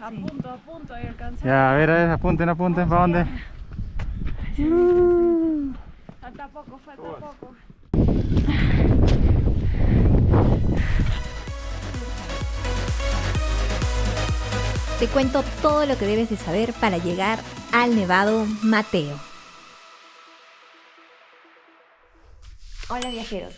A punto, ahí alcanzamos. Ya, a ver, apunten, ¿para dónde? Falta poco, falta poco. Te cuento todo lo que debes de saber para llegar al Nevado Mateo. Hola viajeros,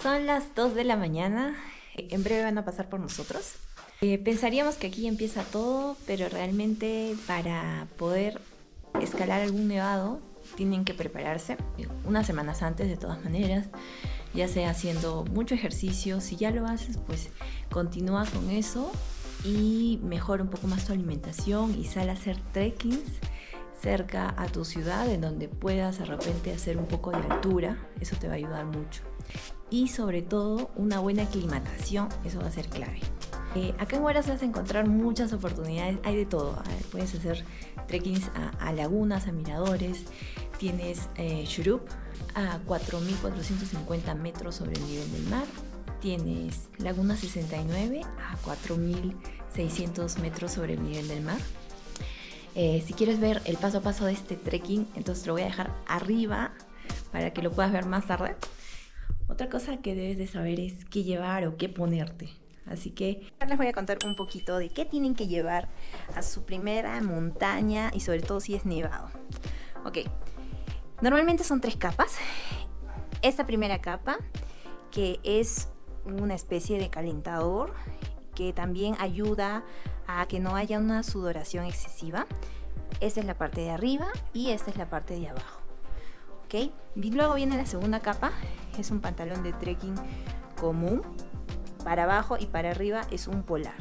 son las 2 de la mañana, en breve van a pasar por nosotros. Pensaríamos que aquí empieza todo, pero realmente para poder escalar algún nevado tienen que prepararse unas semanas antes de todas maneras, ya sea haciendo mucho ejercicio. Si ya lo haces, pues continúa con eso y mejora un poco más tu alimentación y sal a hacer trekkings cerca a tu ciudad en donde puedas de repente hacer un poco de altura. Eso te va a ayudar mucho, y sobre todo una buena aclimatación, eso va a ser clave. Acá en Huaraz vas a encontrar muchas oportunidades, hay de todo. Puedes hacer trekkings a lagunas, a miradores. Tienes Xurup a 4.450 metros sobre el nivel del mar. Tienes Laguna 69 a 4.600 metros sobre el nivel del mar. Si quieres ver el paso a paso de este trekking, entonces lo voy a dejar arriba para que lo puedas ver más tarde. Otra cosa que debes de saber es qué llevar o qué ponerte. Así que les voy a contar un poquito de qué tienen que llevar a su primera montaña y sobre todo si es nevado. Ok, normalmente son 3 capas. Esta primera capa, que es una especie de calentador, que también ayuda a que no haya una sudoración excesiva. Esta es la parte de arriba y esta es la parte de abajo. ¿Ok? Y luego viene la segunda capa, es un pantalón de trekking común. Para abajo y para arriba es un polar,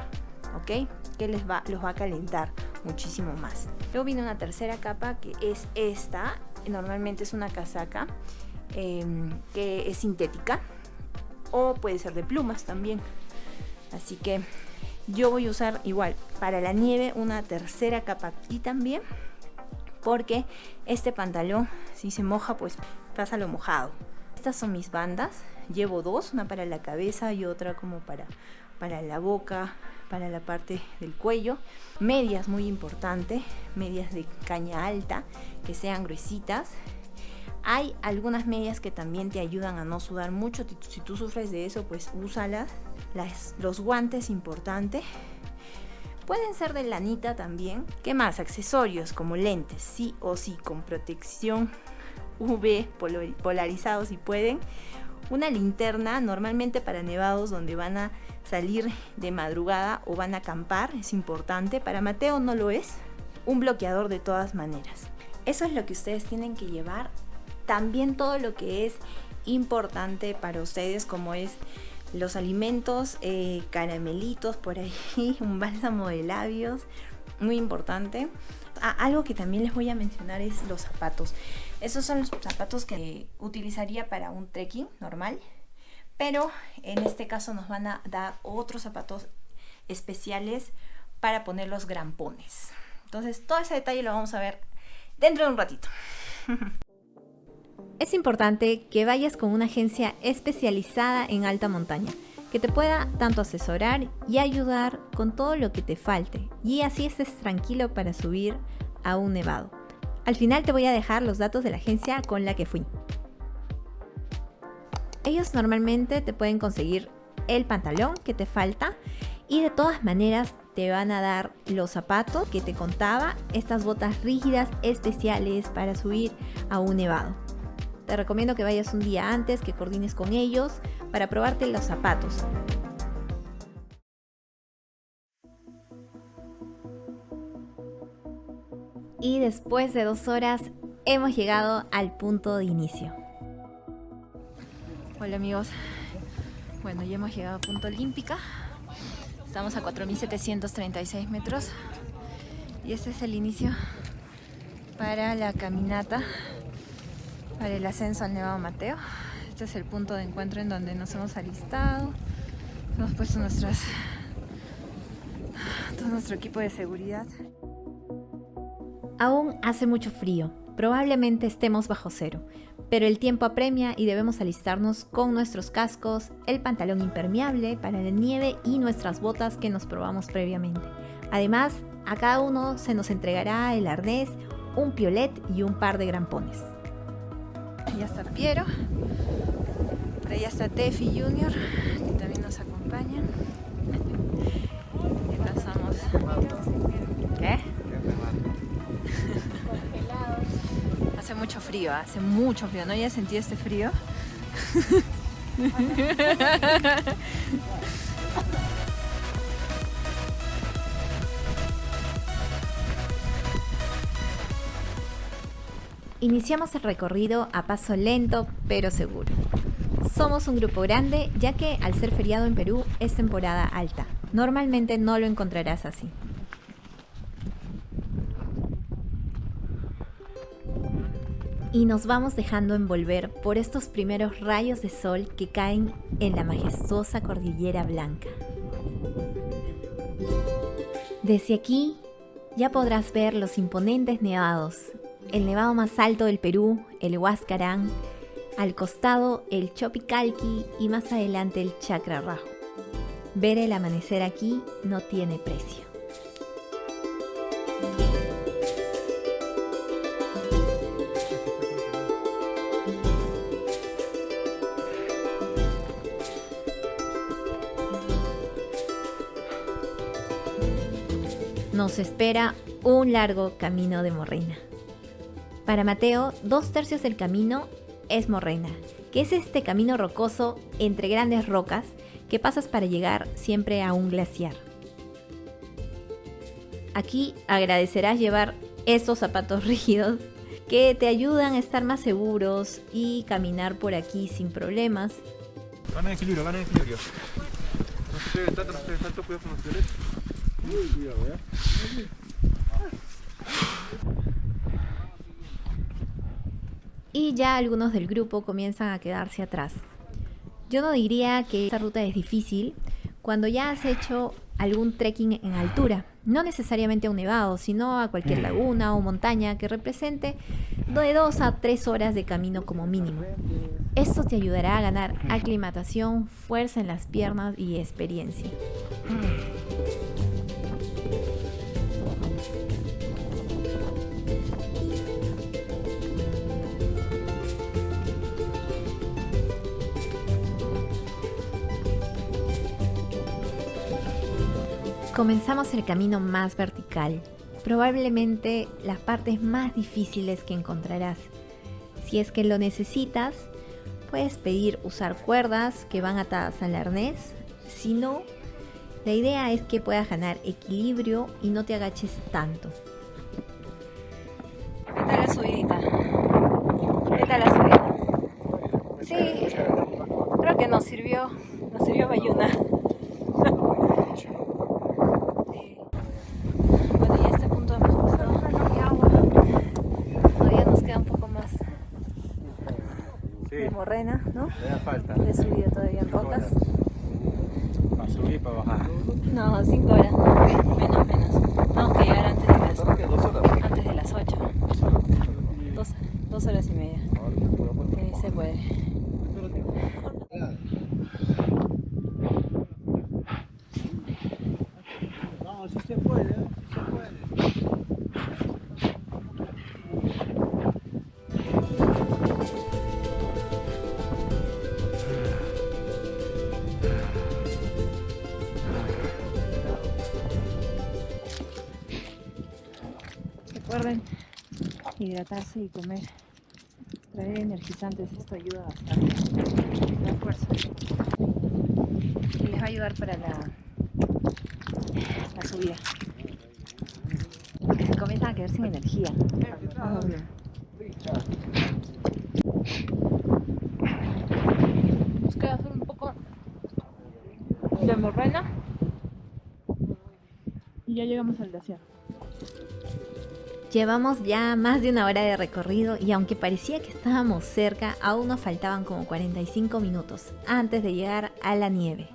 ¿ok? Que los va a calentar muchísimo más. Luego viene una tercera capa, que es esta. Normalmente es una casaca que es sintética, o puede ser de plumas también. Así que yo voy a usar igual para la nieve una tercera capa aquí también, porque este pantalón, si se moja, pues pasa lo mojado. Estas son mis bandas, llevo 2, una para la cabeza y otra como para la boca, para la parte del cuello. Medias, muy importante, medias de caña alta, que sean gruesitas. Hay algunas medias que también te ayudan a no sudar mucho. Si tú sufres de eso, pues úsalas. Los guantes, importante. Pueden ser de lanita también. ¿Qué más? Accesorios como lentes, sí o sí, con protección UV polarizados si pueden. Una linterna, normalmente para nevados donde van a salir de madrugada o van a acampar, es importante. Para Mateo no lo es. Un bloqueador de todas maneras. Eso es lo que ustedes tienen que llevar. También todo lo que es importante para ustedes, como es los alimentos, caramelitos por ahí, un bálsamo de labios, muy importante. Algo que también les voy a mencionar es los zapatos. Esos son los zapatos que utilizaría para un trekking normal, pero en este caso nos van a dar otros zapatos especiales para poner los grampones. Entonces todo ese detalle lo vamos a ver dentro de un ratito. Es importante que vayas con una agencia especializada en alta montaña, que te pueda tanto asesorar y ayudar con todo lo que te falte, y así estés tranquilo para subir a un nevado. Al final te voy a dejar los datos de la agencia con la que fui. Ellos normalmente te pueden conseguir el pantalón que te falta, y de todas maneras te van a dar los zapatos que te contaba, estas botas rígidas especiales para subir a un nevado. Te recomiendo que vayas un día antes, que coordines con ellos para probarte los zapatos. Y después de 2 horas hemos llegado al punto de inicio. Hola amigos, bueno, ya hemos llegado a Punta Olímpica. Estamos a 4.736 metros y este es el inicio para la caminata, para el ascenso al Nevado Mateo. Este es el punto de encuentro en donde nos hemos alistado. Hemos puesto todo nuestro equipo de seguridad. Aún hace mucho frío, probablemente estemos bajo cero, pero el tiempo apremia y debemos alistarnos con nuestros cascos, el pantalón impermeable para la nieve y nuestras botas que nos probamos previamente. Además, a cada uno se nos entregará el arnés, un piolet y un par de grampones. Ya está Piero, por allá está Tefi Junior, que también nos acompañan. Y pasamos. ¿Qué? Hace mucho frío, ¿no? ¿Ya sentí este frío? Iniciamos el recorrido a paso lento pero seguro. Somos un grupo grande, ya que al ser feriado en Perú es temporada alta. Normalmente no lo encontrarás así. Y nos vamos dejando envolver por estos primeros rayos de sol que caen en la majestuosa Cordillera Blanca. Desde aquí ya podrás ver los imponentes nevados, el nevado más alto del Perú, el Huascarán, al costado el Chopicalqui y más adelante el Chacra Rajo. Ver el amanecer aquí no tiene precio. Nos espera un largo camino de morrena. Para Mateo, 2/3 del camino es morrena, que es este camino rocoso entre grandes rocas que pasas para llegar siempre a un glaciar. Aquí agradecerás llevar esos zapatos rígidos que te ayudan a estar más seguros y caminar por aquí sin problemas. Gana equilibrio, gana equilibrio. No se pegue tanto, no se pegue tanto, cuidado con los violetas. Cuidado, Y ya algunos del grupo comienzan a quedarse atrás. Yo no diría que esta ruta es difícil cuando ya has hecho algún trekking en altura, no necesariamente a un nevado, sino a cualquier laguna o montaña que represente de 2 a 3 horas de camino como mínimo. Esto te ayudará a ganar aclimatación, fuerza en las piernas y experiencia. Comenzamos el camino más vertical, probablemente las partes más difíciles que encontrarás. Si es que lo necesitas, puedes pedir usar cuerdas que van atadas al arnés. Si no, la idea es que puedas ganar equilibrio y no te agaches tanto. ¿Qué tal la subidita? ¿Qué tal la subida? Sí, creo que nos sirvió bayuna. Morrena, ¿no? Le da falta. De subida todavía en rocas. Para subir y para bajar. No, 5 horas. Menos. Tenemos que llegar antes de las 8. 2 horas y media. Sí, se puede. No, sí se puede, sí se puede. Recuerden hidratarse y comer, traer energizantes, esto ayuda bastante, da fuerza y les va a ayudar para la subida. Comienzan a quedar sin energía. Nos queda hacer un poco de morrena y ya llegamos al glaciar. Llevamos ya más de 1 hora de recorrido y aunque parecía que estábamos cerca, aún nos faltaban como 45 minutos antes de llegar a la nieve.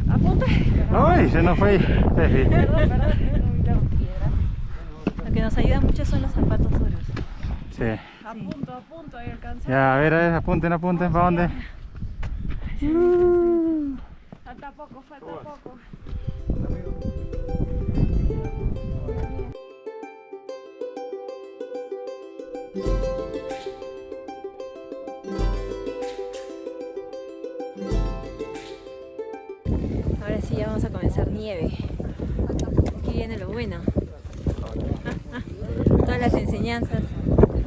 Apunte. ¡Ay! Se nos fue. Tefi. Perdón. Lo que nos ayuda mucho son los zapatos duros. Sí. A punto, ahí alcanzamos. Ya, a ver, apunten, ¿para dónde? Falta poco. Ahora sí ya vamos a comenzar nieve. Aquí viene lo bueno. Todas las enseñanzas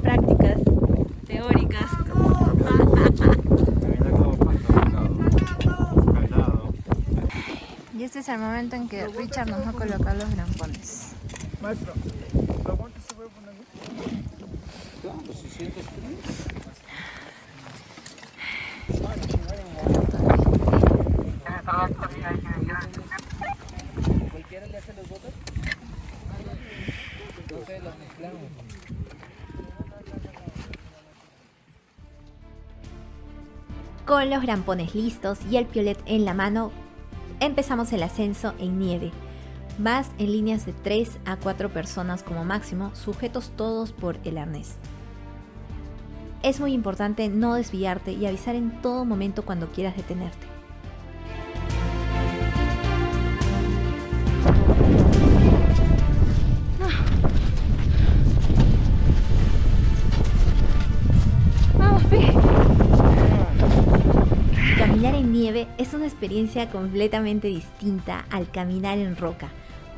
prácticas, teóricas. Y este es el momento en que Richard nos va a colocar los grampones. Maestro, ¿la guante se puede poner aquí? Claro, si sientes frío. ¿Cualquiera le hace los botas? Entonces los mezclamos. Con los grampones listos y el piolet en la mano, empezamos el ascenso en nieve. Vas en líneas de 3 a 4 personas como máximo, sujetos todos por el arnés. Es muy importante no desviarte y avisar en todo momento cuando quieras detenerte. Caminar en nieve es una experiencia completamente distinta al caminar en roca.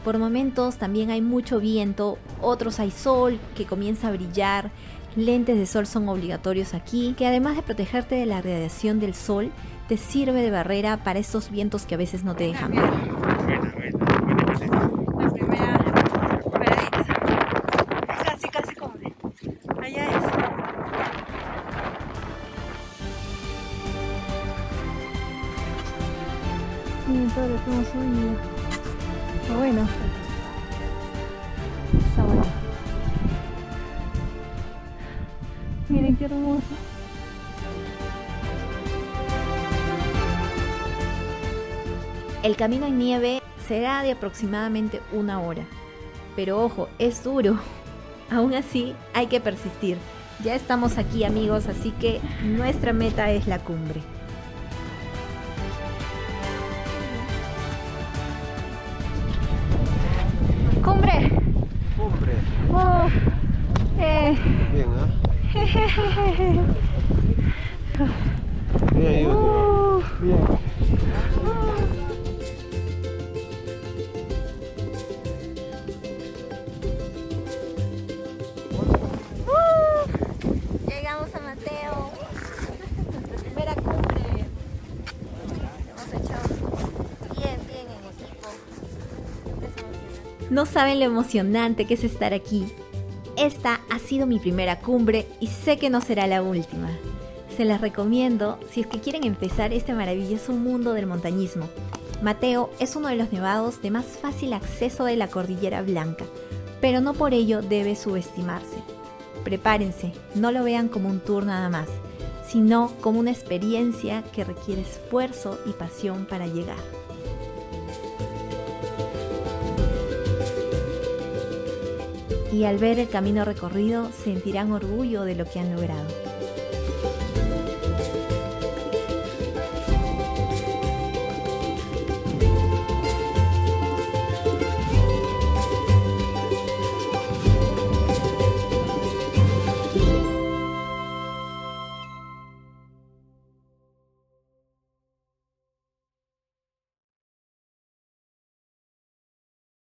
Por momentos también hay mucho viento, otros hay sol que comienza a brillar, lentes de sol son obligatorios aquí, que además de protegerte de la radiación del sol, te sirve de barrera para estos vientos que a veces no te dejan ver. La primera paradita, casi como de allá es. Miren todo lo que hemos subido. Está bueno. Está bueno. Miren qué hermoso. El camino en nieve será de aproximadamente 1 hora. Pero ojo, es duro. Aún así, hay que persistir. Ya estamos aquí, amigos, así que nuestra meta es la cumbre. ¡Cumbre! Hombre. Oh, Bien, Bien, Bien. Llegamos a Mateo. Nuestra primera cumbre. Hemos hecho bien en equipo. No saben lo emocionante que es estar aquí. Esta ha sido mi primera cumbre y sé que no será la última. Se las recomiendo si es que quieren empezar este maravilloso mundo del montañismo. Mateo es uno de los nevados de más fácil acceso de la Cordillera Blanca, pero no por ello debe subestimarse. Prepárense, no lo vean como un tour nada más, sino como una experiencia que requiere esfuerzo y pasión para llegar. Y al ver el camino recorrido sentirán orgullo de lo que han logrado.